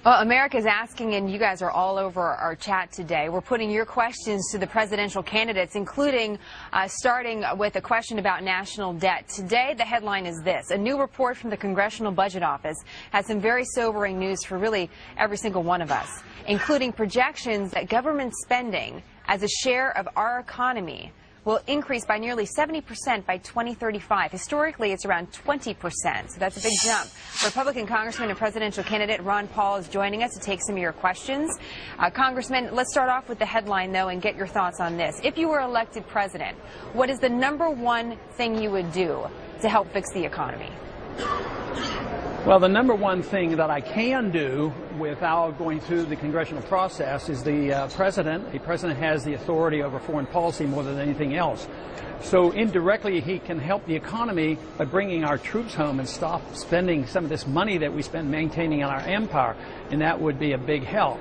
Well, America's asking, and you guys are all over our chat today. We're putting your questions to the presidential candidates, including starting with a question about national debt. Today, the headline is this. A new report from the Congressional Budget Office has some very sobering news for really every single one of us, including projections that government spending as a share of our economy will increase by nearly 70% by 2035. Historically, it's around 20%, so that's a big jump. Republican Congressman and presidential candidate Ron Paul is joining us to take some of your questions. Congressman, let's start off with the headline, though, and get your thoughts on this. If you were elected president, what is the #1 thing you would do to help fix the economy? Well, the #1 thing that I can do without going through the congressional process is the president. A president has the authority over foreign policy more than anything else. So indirectly, he can help the economy by bringing our troops home and stop spending some of this money that we spend maintaining our empire, and that would be a big help.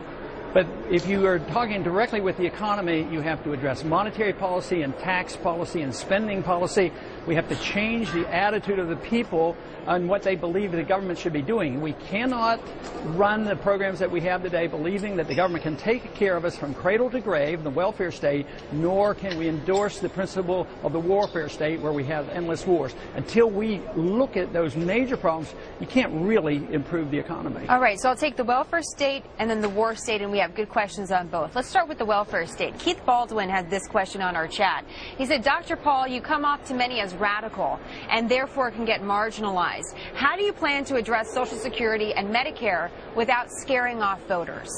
But if you are talking directly with the economy, you have to address monetary policy and tax policy and spending policy. We have to change the attitude of the people on what they believe the government should be doing. We cannot run the programs that we have today believing that the government can take care of us from cradle to grave, the welfare state, nor can we endorse the principle of the warfare state where we have endless wars. Until we look at those major problems, you can't really improve the economy. All right, so I'll take the welfare state and then the war state, and we have good questions on both. Let's start with the welfare state. Keith Baldwin had this question on our chat. He said, Dr. Paul, you come off to many as radical and therefore can get marginalized. How do you plan to address Social Security and Medicare without scaring off voters?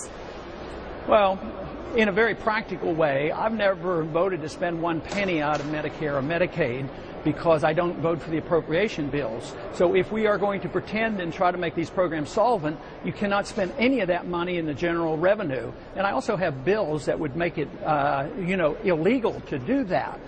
Well, in a very practical way, I've never voted to spend 1 penny out of Medicare or Medicaid because I don't vote for the appropriation bills. So if we are going to pretend and try to make these programs solvent, you cannot spend any of that money in the general revenue. And I also have bills that would make it, illegal to do that.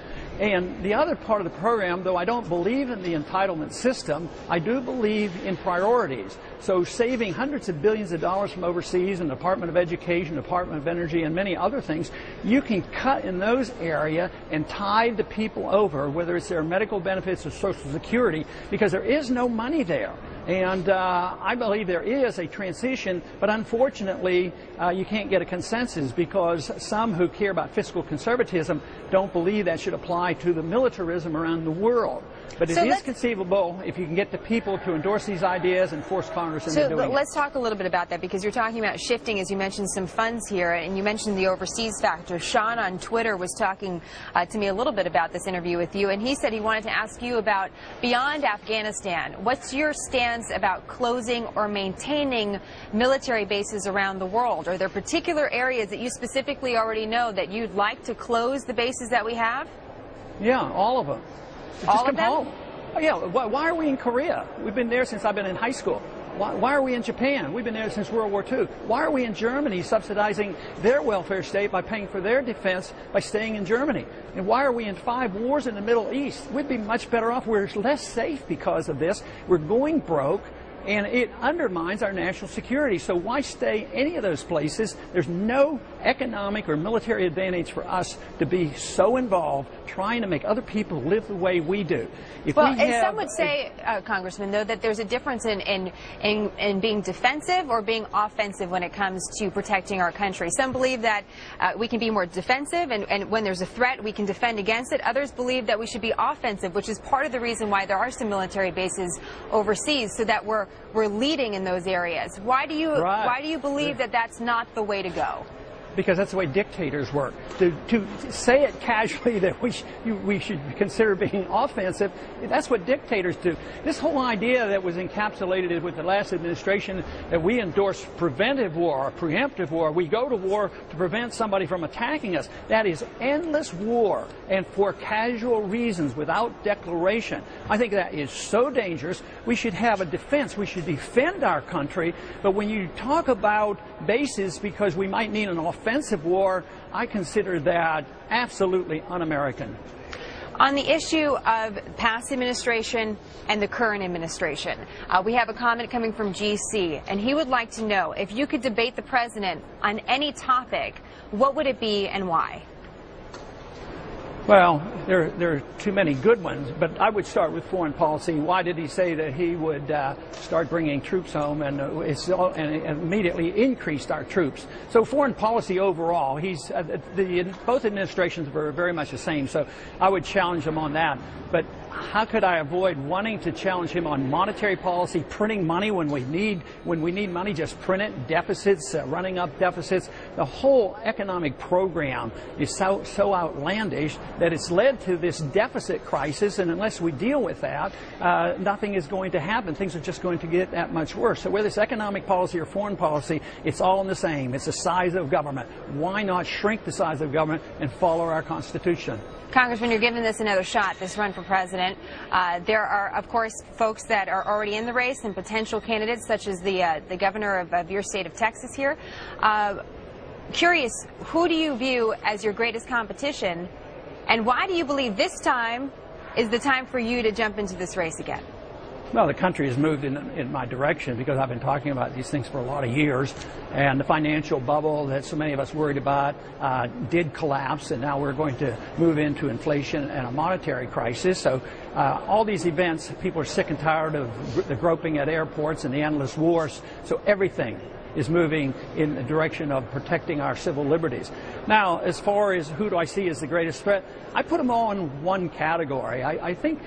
And the other part of the program, though I don't believe in the entitlement system, I do believe in priorities. So saving hundreds of billions of dollars from overseas and the Department of Education, Department of Energy, and many other things, you can cut in those areas and tide the people over, whether it's their medical benefits or Social Security, because there is no money there. And I believe there is a transition, but unfortunately, you can't get a consensus because some who care about fiscal conservatism don't believe that should apply to the militarism around the world. But it is conceivable if you can get the people to endorse these ideas and force Congress into doing it. Let's talk a little bit about that, because you're talking about shifting, as you mentioned, some funds here, and you mentioned the overseas factor. Sean on Twitter was talking to me a little bit about this interview with you, and he said he wanted to ask you about beyond Afghanistan. What's your stance about closing or maintaining military bases around the world? Are there particular areas that you specifically already know that you'd like to close the bases that we have? Yeah, all of them. All of them? Home. Oh, yeah. Why are we in Korea? We've been there since I've been in high school. Why are we in Japan? We've been there since World War II. Why are we in Germany subsidizing their welfare state by paying for their defense by staying in Germany? And why are we in 5 wars in the Middle East? We'd be much better off. We're less safe because of this. We're going broke, and it undermines our national security. So why stay any of those places? There's no economic or military advantage for us to be so involved trying to make other people live the way we do. And some would say, Congressman, though, that there's a difference in being defensive or being offensive when it comes to protecting our country. Some believe that we can be more defensive, and when there's a threat, we can defend against it. Others believe that we should be offensive, which is part of the reason why there are some military bases overseas, so that we're leading in those areas. Why do you believe that that's not the way to go? Because that's the way dictators work. To say it casually that we should consider being offensive, that's what dictators do. This whole idea that was encapsulated with the last administration that we endorse preventive war, preemptive war, we go to war to prevent somebody from attacking us, that is endless war and for casual reasons without declaration. I think that is so dangerous. We should have a defense. We should defend our country. But when you talk about bases because we might need an offensive war, I consider that absolutely un-American. On the issue of past administration and the current administration, we have a comment coming from GC, and he would like to know if you could debate the president on any topic, what would it be and why? Well, there are too many good ones, but I would start with foreign policy. Why did he say that he would start bringing troops home and immediately increased our troops? So foreign policy overall, both administrations were very much the same, so I would challenge him on that. But how could I avoid wanting to challenge him on monetary policy, printing money when we need money, just print it, deficits, running up deficits? The whole economic program is so outlandish that it's led to this deficit crisis, and unless we deal with that, nothing is going to happen. Things are just going to get that much worse. So whether it's economic policy or foreign policy, it's all in the same. It's the size of government. Why not shrink the size of government and follow our Constitution? Congressman, you're giving this another shot, this run for president. There are, of course, folks that are already in the race and potential candidates, such as the governor of your state of Texas here. Curious, who do you view as your greatest competition, and why do you believe this time is the time for you to jump into this race again? Well, the country has moved in my direction because I've been talking about these things for a lot of years, and the financial bubble that so many of us worried about did collapse, and now we're going to move into inflation and a monetary crisis. So all these events, people are sick and tired of the groping at airports and the endless wars, so everything is moving in the direction of protecting our civil liberties. Now, as far as who do I see as the greatest threat, I put them all in one category. I think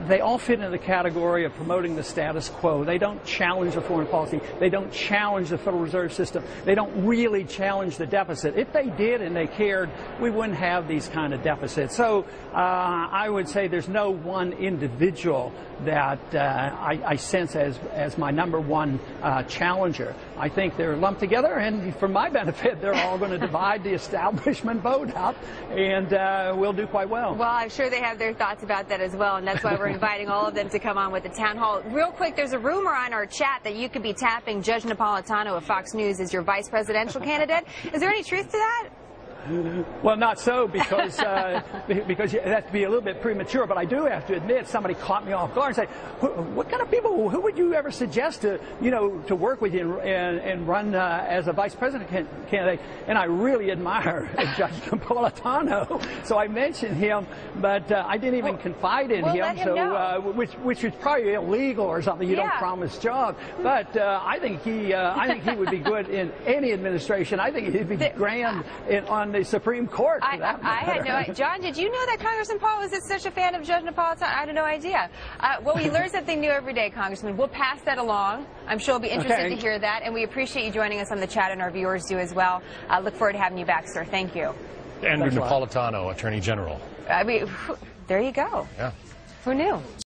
they all fit into the category of promoting the status quo. They don't challenge the foreign policy. They don't challenge the Federal Reserve System. They don't really challenge the deficit. If they did and they cared, we wouldn't have these kind of deficits. So I would say there's no one individual that I sense as my number one challenger. I think they're lumped together, and for my benefit, they're all going to divide the establishment vote up, and we'll do quite well. Well, I'm sure they have their thoughts about that as well, and that's why we're inviting all of them to come on with the town hall. Real quick, there's a rumor on our chat that you could be tapping Judge Napolitano of Fox News as your vice presidential candidate. Is there any truth to that? Well, not so, because because it has to be a little bit premature. But I do have to admit, somebody caught me off guard and said, "What kind of people? Who would you ever suggest to work with you and run as a vice president candidate?" And I really admire Judge Napolitano, so I mentioned him, but I didn't even confide in him. Let him know. Which is probably illegal or something. You don't promise jobs. But I think he would be good in any administration. I think he'd be grand on the Supreme Court, for that matter. I had no idea. John, did you know that Congressman Paul was such a fan of Judge Napolitano? I had no idea. Well, we learn something new every day, Congressman. We'll pass that along. I'm sure we'll be interested to hear that, and we appreciate you joining us on the chat, and our viewers do as well. Look forward to having you back, sir. Thank you. Andrew Napolitano, Attorney General. I mean, there you go. Yeah. Who knew?